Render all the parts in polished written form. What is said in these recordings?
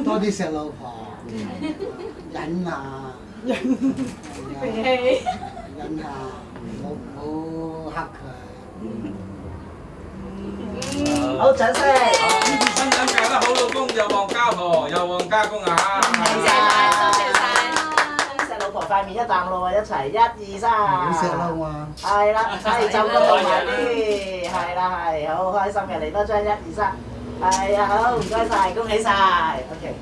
多啲錫老婆，忍下，脾氣。忍下，唔好黑佢。好掌聲！新娘嫁得好，老公又旺家婆，又旺家公啊！多謝晒，多謝晒。錫老婆塊面一啖咯喎，一齊1、2、3。好錫啦嘛！係啦，係就咁落埋啲，係啦係，好開心嘅，嚟多張1、2、3。係啊，好唔該晒，恭喜晒 ，OK。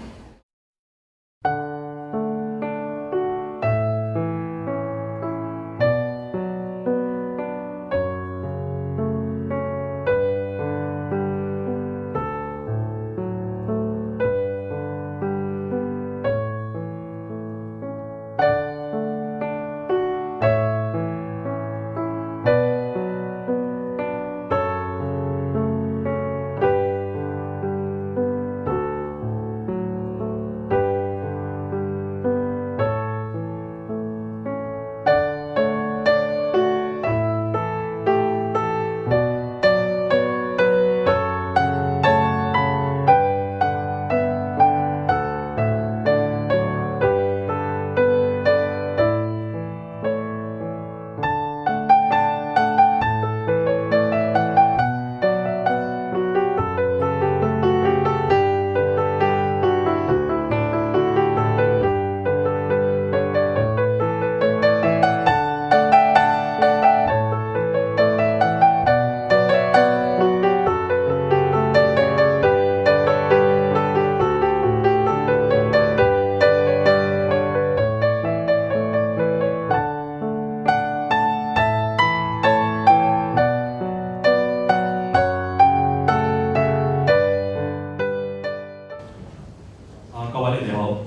各位你哋好，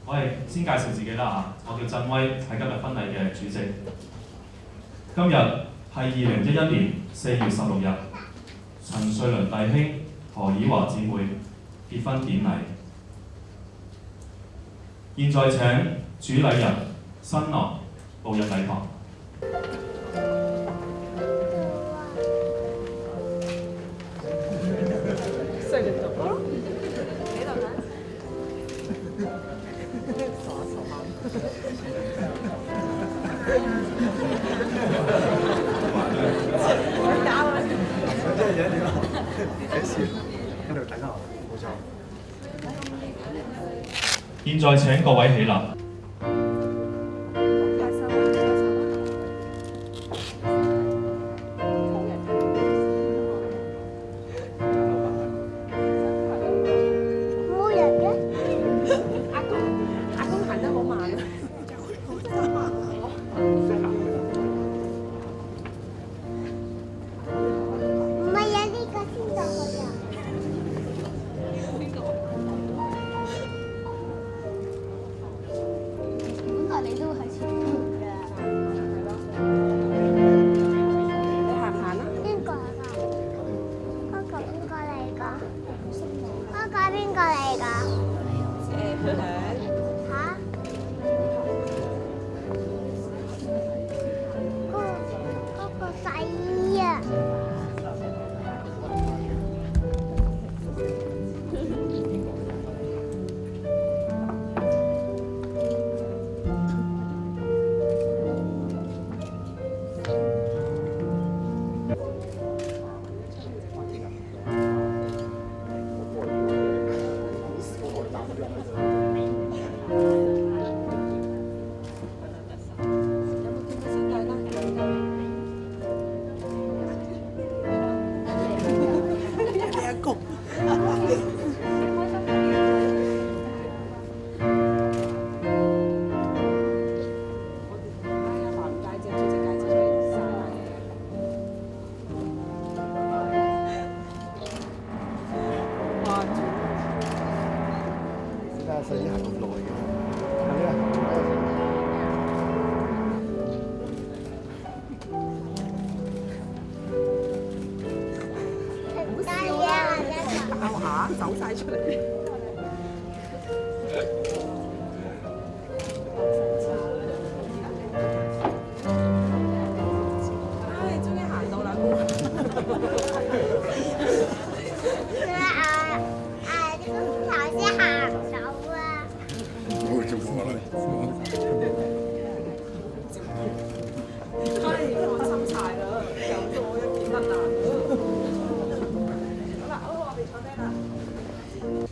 我係先介紹自己啦嚇，我叫振威，係今日婚禮嘅主席。今日係2011年4月16日，陳瑞麟弟兄、何以華姊妹結婚典禮。現在請主禮人新郎步入禮堂。現在請各位起立。冇人嘅。阿公行得好慢啊！唔係啊，呢個先到去啊。本來你都喺前面㗎。你行唔行啊？邊個㗎？嗰個邊個嚟㗎？嗰個邊個嚟㗎？嚇？嗰個細啊！所以行咁耐嘅，係咪啊？咬下走晒出嚟。唉，終於行到啦！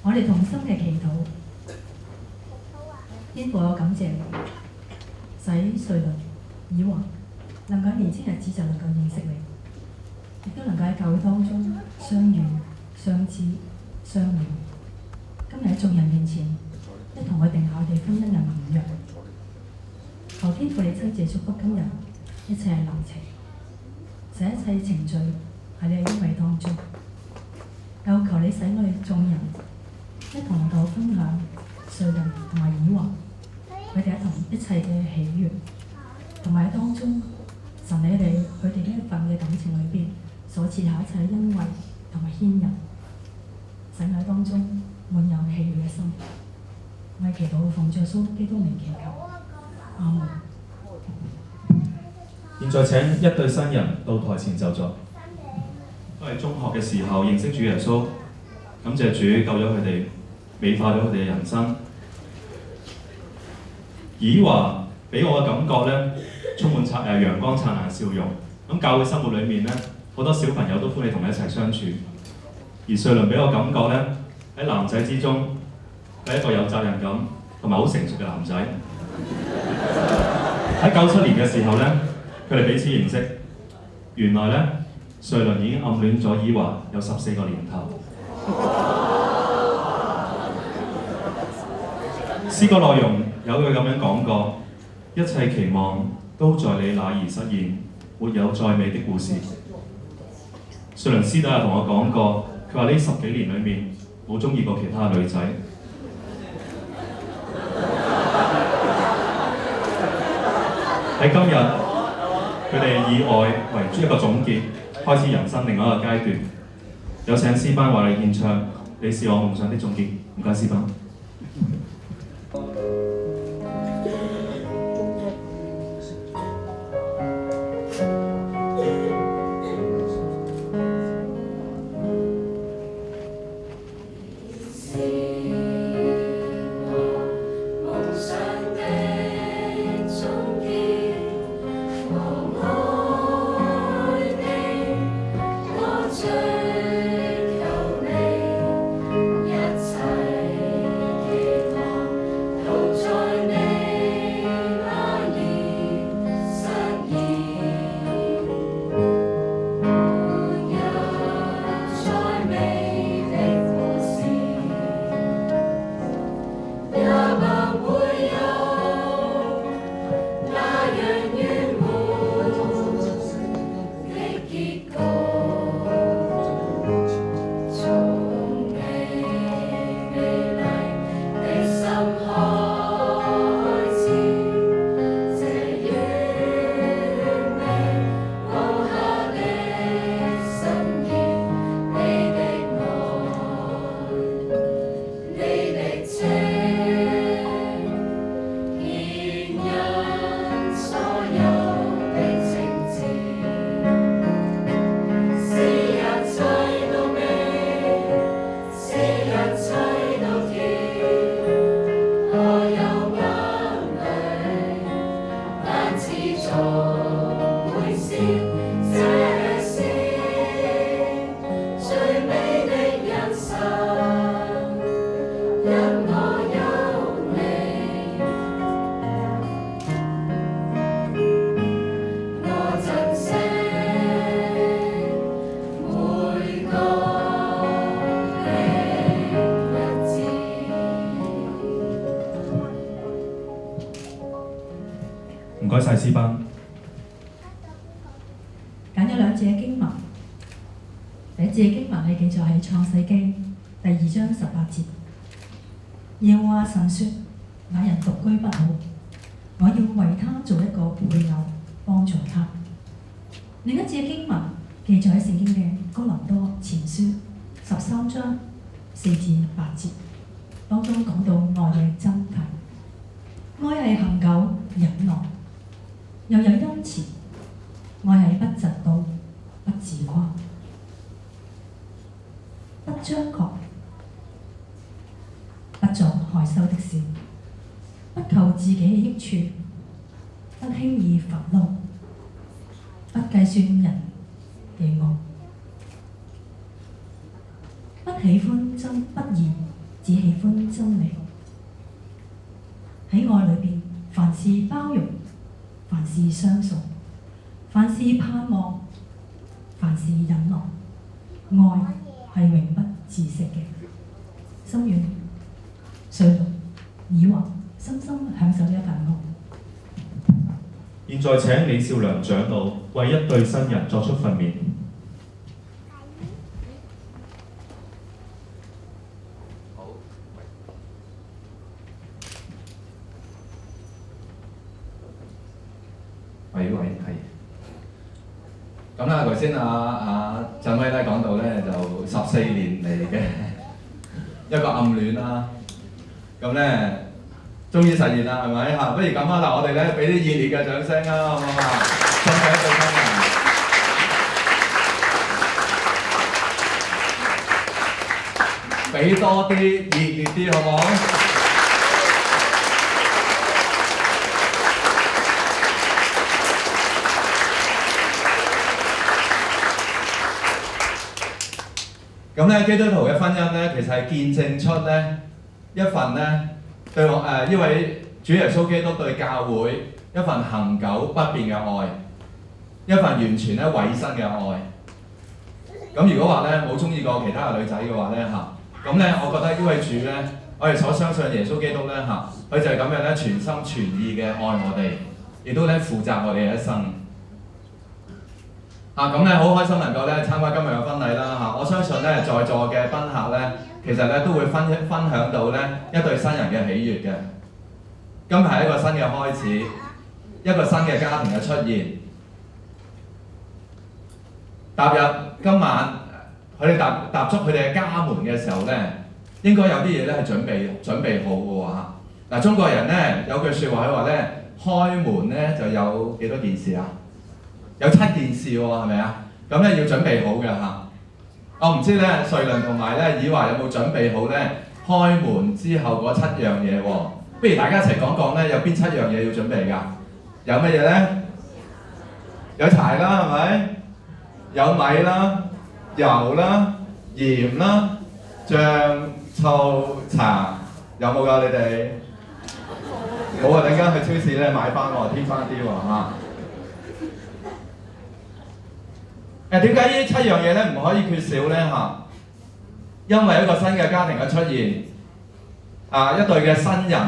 我哋同心嘅祈禱。天父，我感謝你，使瑞麟、以華能夠喺年輕日子就能夠認識你，亦都能夠喺教會當中相遇、相知、相戀。今日喺眾人面前，一同去定下我哋婚姻嘅盟約。求天父你親自祝福今日一切嘅流程，使一切程序喺你嘅恩惠當中。又求你使我哋眾人一同能夠分享瑞麟同埋以華佢哋一切嘅喜悅，同埋喺當中神你哋佢哋呢一份嘅感情裏邊所設下一切嘅恩惠同埋牽引，使我喺當中滿有喜悅嘅心。我係祈禱奉主耶穌基督名祈求，阿門。現在請一對新人到台前就座。都係中學嘅時候認識主耶穌，感謝主救咗佢哋，美化咗佢哋嘅人生。以華俾我嘅感覺咧，充滿陽光燦爛笑容。咁教會生活裏面咧，好多小朋友都歡喜同佢一齊相處。而瑞麟俾我感覺咧，喺男仔之中，佢係一個有責任感同埋好成熟嘅男仔。喺97年嘅時候咧，佢哋彼此認識，原來咧瑞麟已經暗戀咗以華有14個年頭。詩歌內容有句咁樣講過：一切期望都在你那兒實現，沒有再美的故事。瑞麟師弟又同我講過，佢話呢10幾年裏面冇中意過其他女仔。喺今日，佢哋以愛為一個總結，開始人生另外一個階段。有請詩班為你獻唱《你是我夢想的終結》。唔該，詩班。唔該晒，詩班。揀咗兩節嘅經文，第一節嘅經文係記載喺創世記第2章18節。耶和華神說：那人獨居不好，我要為他做一個配偶，幫助他。另一節嘅經文記載喺聖經嘅哥林多前書13章4至8節，當中講到愛嘅真諦。愛係恒久忍耐，又有恩慈；愛係不嫉妒，不自誇，不張狂，不做害羞的事，不求自己嘅益處，不輕易發怒，不計算人嘅惡，不喜歡爭不義只喜歡真理。喺愛裏邊，凡事包容，凡事相信，凡事盼望，凡事忍耐。愛係永不止息嘅。心願瑞龍、以華深深享受呢一份愛。現在請李少良長老為一對新人作出訓勉。喂，係。咁啦，頭先振威咧講到咧就14年嚟嘅一個暗戀啦，咁咧終於實現啦，係咪嚇？不如咁啊，嗱，我哋咧俾啲熱烈嘅掌聲啊，好唔好啊？恭喜一對新人，俾多啲熱烈啲，好唔好？咁咧，基督徒嘅婚姻咧，其實係見證出咧一份咧對我呢位主耶穌基督對教會一份恆久不變嘅愛，一份完全咧委身嘅愛。咁如果話咧冇中意過其他嘅女仔嘅話咧嚇，咁咧我覺得呢位主咧，我哋所相信耶穌基督咧嚇，佢就係咁樣咧全心全意嘅愛我哋，亦都咧負責我哋嘅一生。咁咧好開心能夠咧參加今日嘅婚禮啦嚇！我相信咧在座嘅賓客咧，其實咧都會分享到咧一對新人嘅喜悅嘅。今日係一個新嘅開始，一個新嘅家庭嘅出現。踏入今晚，佢哋踏足佢哋嘅家門嘅時候咧，應該有啲嘢咧係準備好嘅喎嚇。嗱，中國人咧有句説話，佢話咧開門咧就有幾多件事啊？有7件事喎，係咪啊？咁咧要準備好嘅嚇。我唔知咧，瑞麟同埋咧以華有冇準備好咧開門之後嗰7樣嘢喎？不如大家一齊講講咧，有邊7樣嘢要準備㗎？有乜嘢咧？有柴啦，係咪？有米啦、油啦、鹽啦、醬、醋、茶，有冇㗎？你哋冇啊！陣間去超市咧買翻喎，添翻啲喎嚇。點解呢7樣嘢咧唔可以缺少咧嚇？因為一個新嘅家庭嘅出現，一對嘅新人，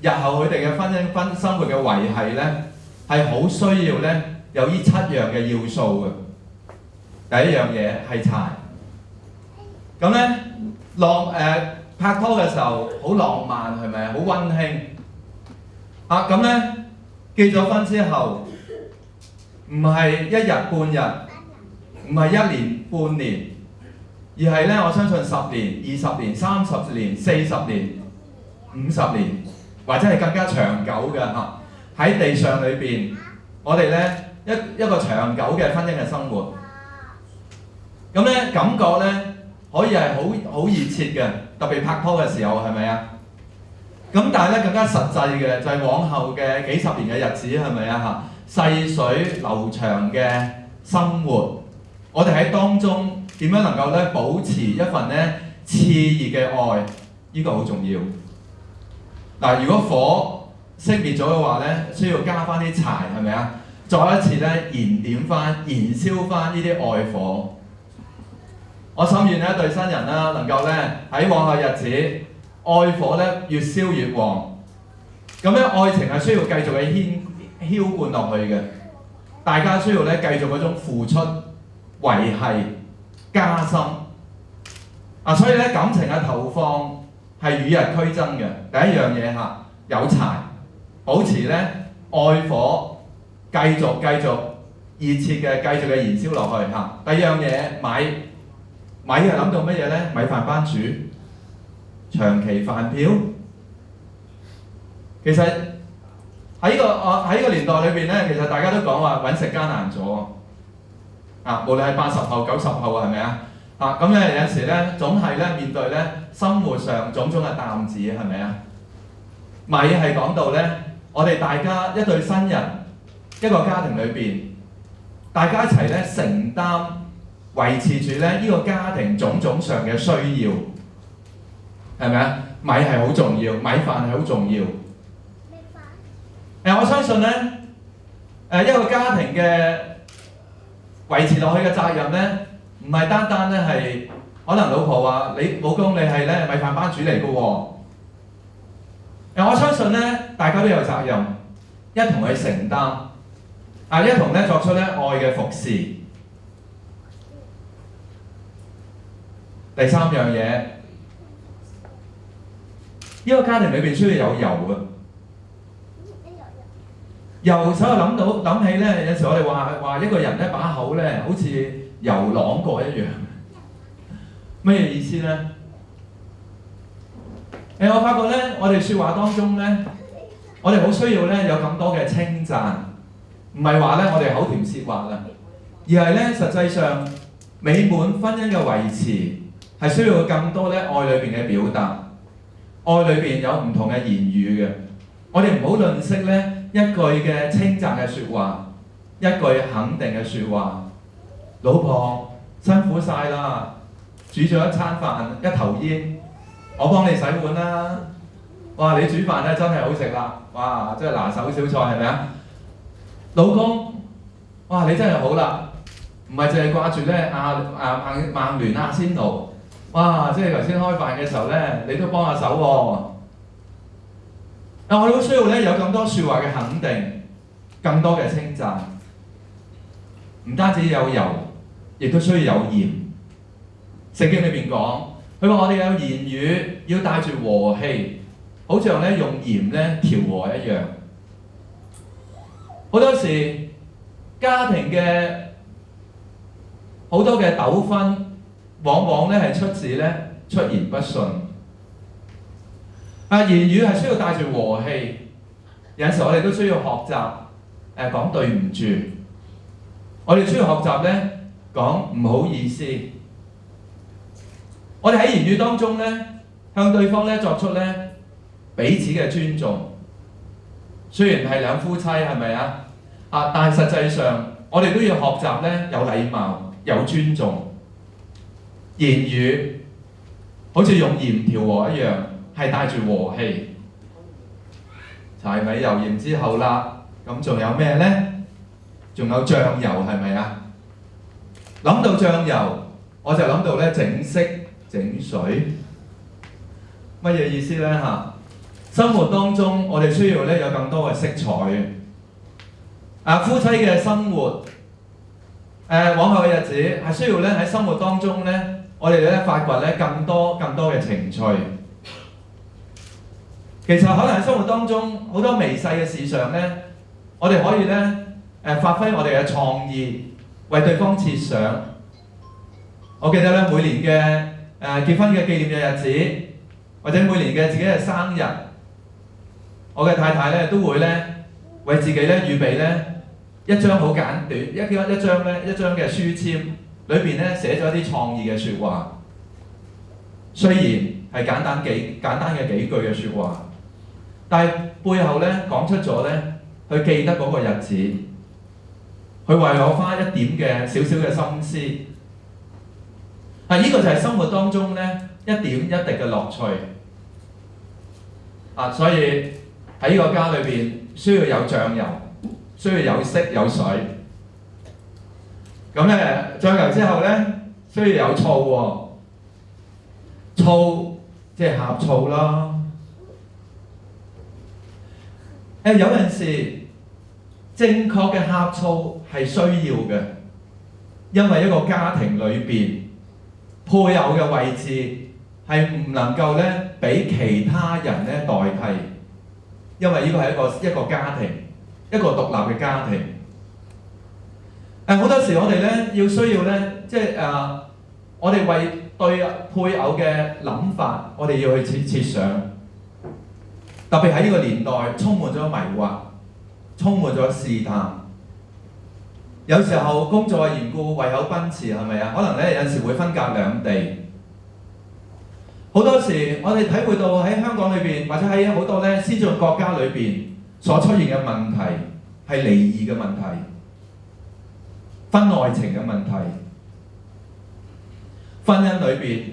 日後佢哋嘅婚姻生活嘅維繫咧，係好需要咧有呢7樣嘅要素嘅。第一樣嘢係柴。咁咧拍拖嘅時候好浪漫係咪？好溫馨。咁咧結咗婚之後，唔係1日半日。唔係1年半年，而係咧我相信10年、20年、30年、40年、50年，或者係更加長久嘅嚇。喺地上裏邊，我哋咧一個長久嘅婚姻嘅生活，咁咧感覺咧可以係好熱切嘅，特別拍拖嘅時候係咪啊？咁但係咧更加實際嘅就係往後嘅幾十年嘅日子係咪啊嚇？細水流長嘅生活。我哋喺當中點樣能夠咧保持一份咧熾熱嘅愛？呢個好重要。嗱，如果火熄滅咗嘅話咧，需要加翻啲柴，係咪啊？再一次咧燃點翻、燃燒翻呢啲愛火。我心願咧一對新人啦，能夠咧喺往後日子，愛火咧越燒越旺。咁咧愛情係需要繼續嘅澆灌落去嘅，大家需要咧繼續嗰種付出。維繫加深所以咧感情嘅投放係與日俱增嘅。第一樣嘢嚇有柴，保持咧愛火繼續熱切嘅繼續嘅燃燒落去嚇。第二樣嘢米係諗到乜嘢咧？米飯班煮，長期飯票。其實喺呢個年代裏邊咧，其實大家都講話揾食艱難咗。無論係80後、90後係咪啊？咁咧有時咧總係咧面對咧生活上種種嘅擔子係咪啊？米係講到咧，我哋大家一對新人一個家庭裏邊，大家一齊咧承擔維持住咧呢個家庭種種上嘅需要。係咪啊？米係好重要，米飯係好重要。我相信咧，一個家庭嘅維持落去嘅責任咧，唔係單單咧係可能老婆話你老公你係咧米飯班主嚟嘅喎。我相信咧，大家都有責任，一同去承擔，一同咧作出咧愛嘅服侍。第三樣嘢，呢個家庭裏邊需要有油啊！油使我諗起咧，有時我哋話一個人咧把口咧好似油啷過一樣，咩意思咧？我發覺咧，我哋説話當中咧，我哋好需要咧有咁多嘅稱讚，唔係話咧我哋口甜舌滑啦，而係咧實際上美滿婚姻嘅維持係需要更多咧愛裏邊嘅表達，愛裏邊有唔同嘅言語嘅，我哋唔好吝嗇咧一句嘅稱讚嘅説話，一句肯定嘅説話。老婆辛苦晒啦，煮咗一餐飯一頭煙。我幫你洗碗啦！哇，你煮飯咧真係好食啦！哇，真係拿手小菜係咪啊？老公，哇，你真係好啦，唔係淨係掛住咧曼聯阿仙奴，哇！即係頭先開飯嘅時候咧，你都幫下手喎。我哋好需要咧有更多説話嘅肯定，更多嘅稱讚，唔單止有油，亦都需要有鹽。聖經裏邊講。佢話：我哋有言語要帶住和氣，好像咧用鹽咧調和一樣。好多時家庭嘅好多嘅糾紛，往往咧係出自咧出言不順。言語係需要帶住和氣，有陣時我哋都需要學習講對唔住。我哋需要學習咧講唔好意思。我哋喺言語當中咧，向對方咧作出咧彼此嘅尊重。雖然係兩夫妻，係咪啊？但係實際上，我哋都要學習咧有禮貌、有尊重。言語好似用鹽調和一樣，係帶住和氣。柴米油鹽之後啦，咁仲有咩咧？仲有醬油係咪啊？諗到醬油，我就諗到咧整色。整水乜嘢意思呢？生活當中我哋需要咧有更多嘅色彩。夫妻嘅生活，往後嘅日子係需要咧喺生活當中咧，我哋咧發掘咧更多嘅情趣。其實可能喺生活當中好多微細嘅事上咧，我哋可以咧發揮我哋嘅創意，為對方設想。我記得咧每年嘅結婚嘅紀念嘅日子，或者每年嘅自己嘅生日，我嘅太太咧都會咧為自己咧預備咧一張好簡短一張嘅書籤，裏邊咧寫咗一啲創意嘅説話。雖然係簡單嘅幾句嘅説話，但係背後咧講出咗咧佢記得嗰個日子，佢為我花一點嘅少少嘅心思。呢個就係生活當中咧一點一滴嘅樂趣。所以喺呢個家裏邊需要有醬油，需要有色有水。咁咧醬油之後咧需要有醋喎，醋即係呷醋啦。有陣時正確嘅呷醋係需要嘅，因為一個家庭裏邊，配偶嘅位置係唔能夠咧俾其他人咧代替，因為呢個係一個家庭，一個獨立嘅家庭。好多時我哋咧要需要咧，即係我哋為對配偶嘅諗法，我哋要去設想。特別喺呢個年代，充滿咗迷惑，充滿咗試探。有時候工作嘅緣故，為口奔馳係咪啊？可能咧有陣時會分隔兩地。好多時我哋體會到喺香港裏邊，或者喺好多咧先進國家裏邊所出現嘅問題係離異嘅問題、婚外情嘅問題。婚姻裏邊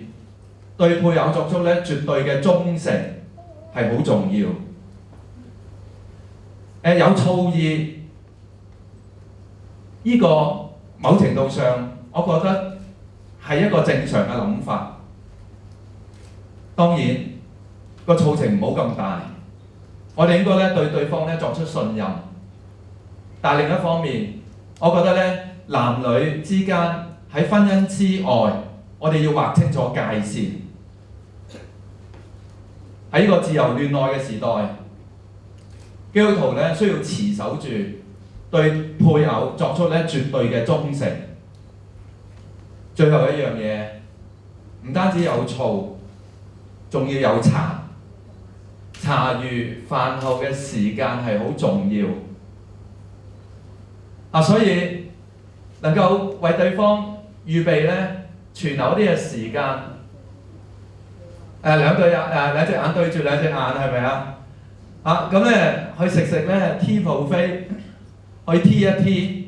對配偶作出咧絕對嘅忠誠係好重要。有醋意，呢個某程度上，我覺得係一個正常嘅諗法。當然個醋情唔好咁大，我哋應該咧對對方咧作出信任。但另一方面，我覺得咧男女之間喺婚姻之外，我哋要劃清楚界線。喺呢個自由戀愛嘅時代，基督徒咧需要持守住對配偶作出咧絕對嘅忠誠。最後一樣嘢，唔單止有醋，仲要有茶。茶餘飯後嘅時間係好重要。所以能夠為對方預備咧存留啲嘅時間，兩隻眼對住兩隻眼係咪啊？咁咧去食咧 tea buffet， 去 tea 一 tea，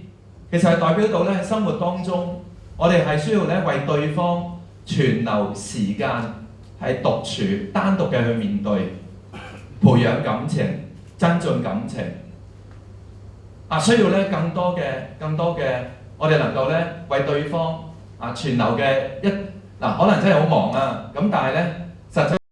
其實係代表到咧生活當中，我哋係需要咧為對方存留時間，係獨處單獨嘅去面對，培養感情，增進感情。需要咧更多嘅，我哋能夠咧為對方存留嘅可能真係好忙啊，咁但係咧